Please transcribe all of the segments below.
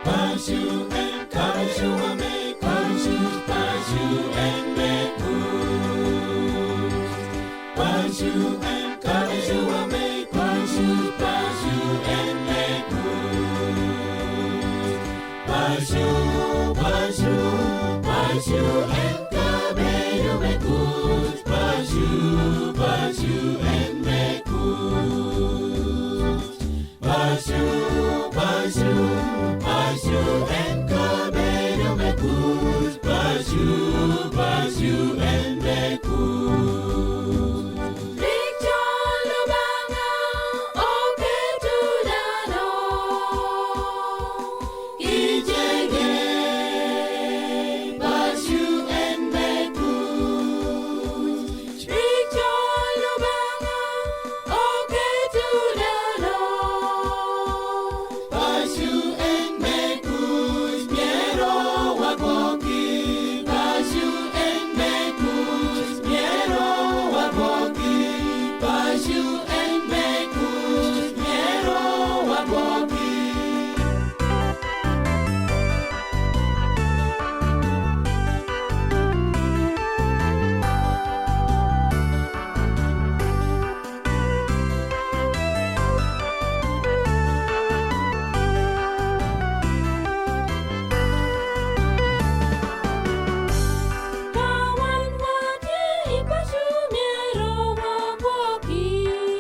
Pursue and pursue and make pursue and make pursue and pursue and make pursue and make pursue and cabello me pursue and make pursue and cabello me pursue and make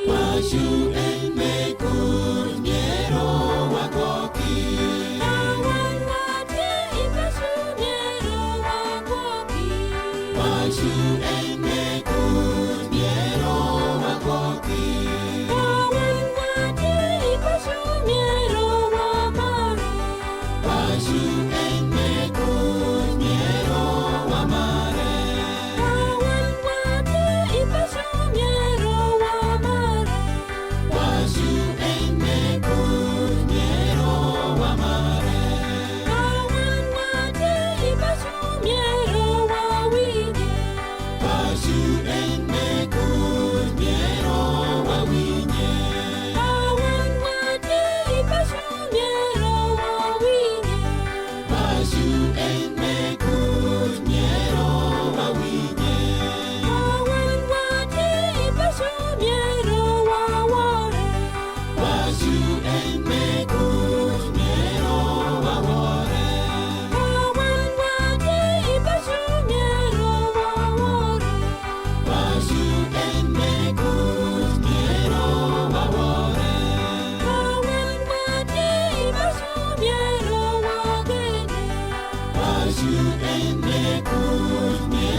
Pursue and make good miero wakoki. Pursue and make good miero wakoki. Pursue and make good miero wamare. Pursue and make good miero wamare. Pursue and make good miero wawinye. Pursue and make good miero wawinye. Pursue and make good miero wawore. Pursue and make good miero wawore. Pursue and make good miero